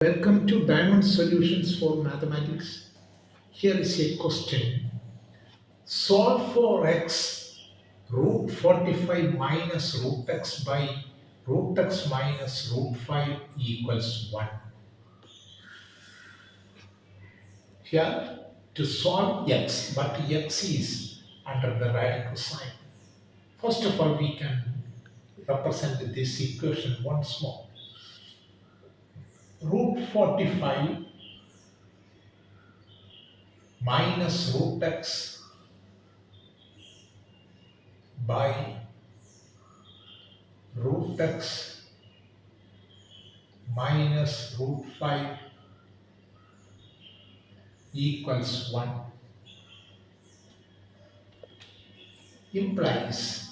Welcome to Diamond Solutions for Mathematics. Here is a question. Solve for x root 45 minus root x by root x minus root 5 equals 1. Here to solve x, but x is under the radical sign. First of all, we can represent this equation once more. Root 45 minus root x by root x minus root 5 equals 1 implies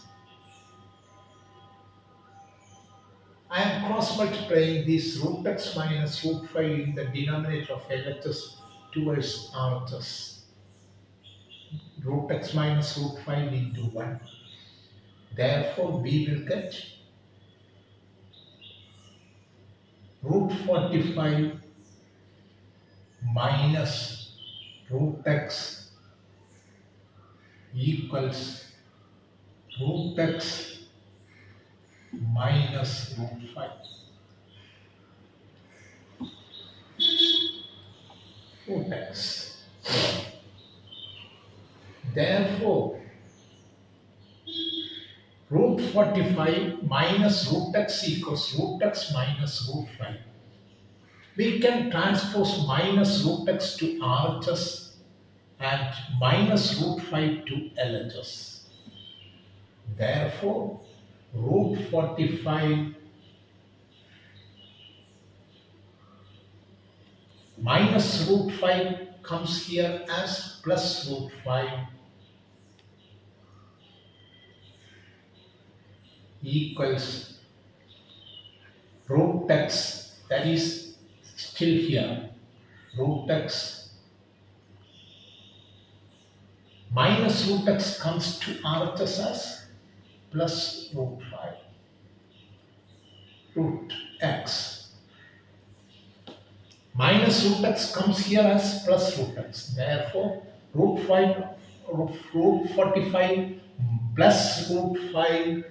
I am cross multiplying this root x minus root 5 in the denominator of LHS towards RHS. Root x minus root 5 into 1. Therefore, we will get root 45 minus root x equals root x minus root 5. Root x. Therefore, root 45 minus root x equals root x minus root 5. We can transpose minus root x to RHS and minus root 5 to LHS. Therefore, root 45 minus root 5 comes here as plus root 5 equals root x, that is still here, root x minus root x comes to RHS as plus root 5 root x. Minus root x comes here as plus root x. Therefore, root 45 plus root 5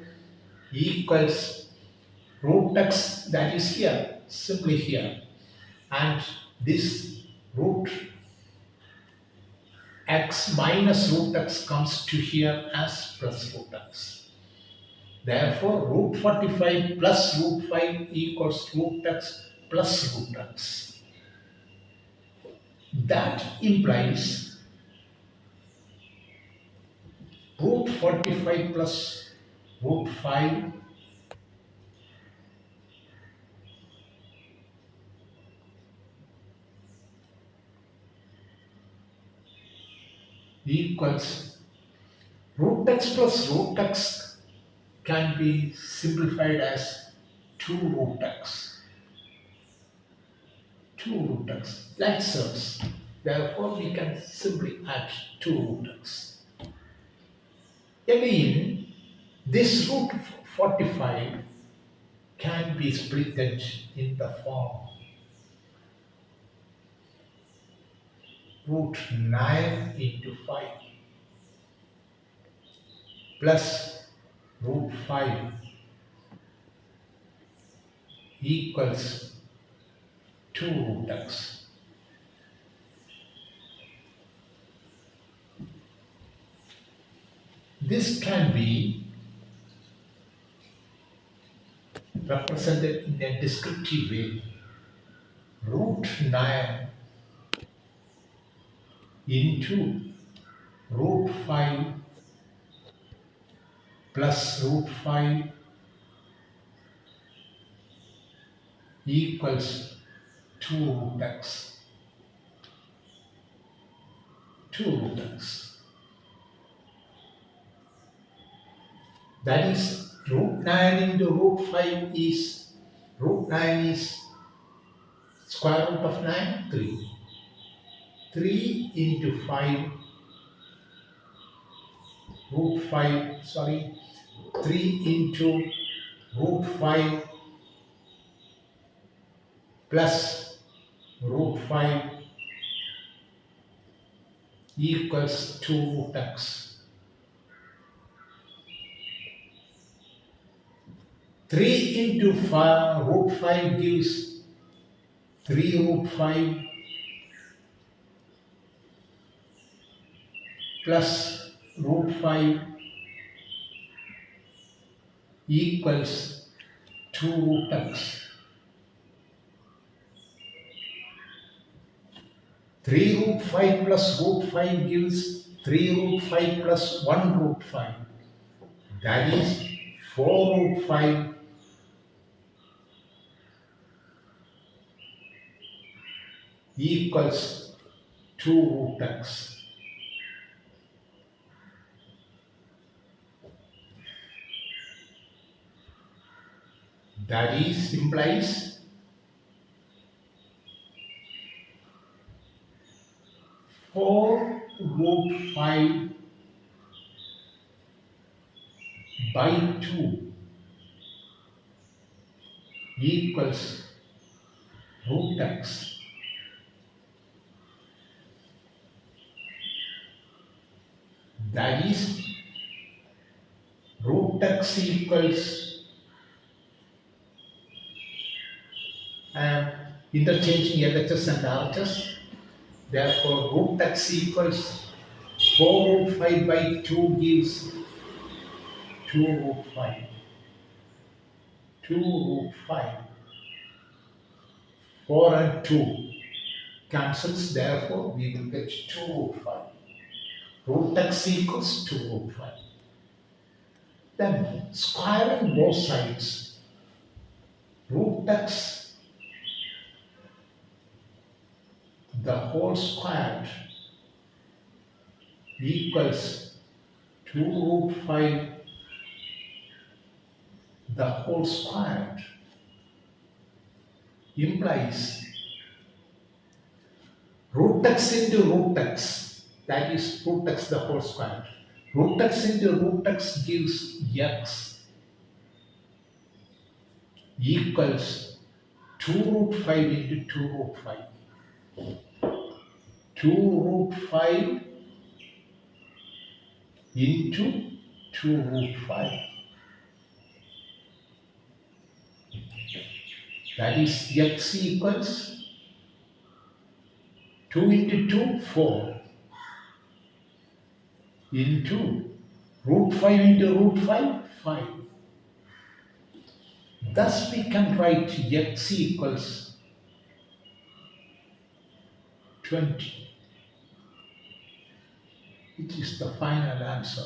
equals root x, that is here, simply here. And this root x minus root x comes to here as plus root x. Therefore, root 45 plus root 5 equals root x plus root x. That implies root 45 plus root 5 equals root x plus root x can be simplified as 2 root x. 2 root x, like serves. Therefore, we can simply add 2 root x. Again, this root 45 can be split in the form root 9 into 5 plus root 5 equals 2 root x. This can be represented in a descriptive way. Root 9 into root 5 plus root 5 equals 2 root x. 2 root x. That is root 9 into root 5 is root 9 is square root of 9, 3. 3 into 5 root 5, 3 into root 5 plus root 5 equals 2 root x. 3 into 5, root 5 gives 3 root 5 plus root 5 equals 2 root x. 3 root 5 plus root 5 gives 3 root 5 plus 1 root 5. That is 4 root 5 equals 2 root x. That is implies 4 root 5 by 2 equals root x. That is root x equals interchanging LHS and RHS. Therefore, root x equals 4 root 5 by 2 gives 2 root 5. 2 root 5. 4 and 2 cancels, therefore we will get 2 root 5. Root x equals 2 root 5. Then squaring both sides, root x the whole squared equals 2 root 5 the whole squared implies root x into root x, that is root x the whole squared. Root x into root x gives x equals 2 root 5 into 2 root 5. 2 root 5 into 2 root 5. That is x equals 2 into 2, 4 into root 5 into root 5, 5. Thus we can write x equals 20. It is the final answer.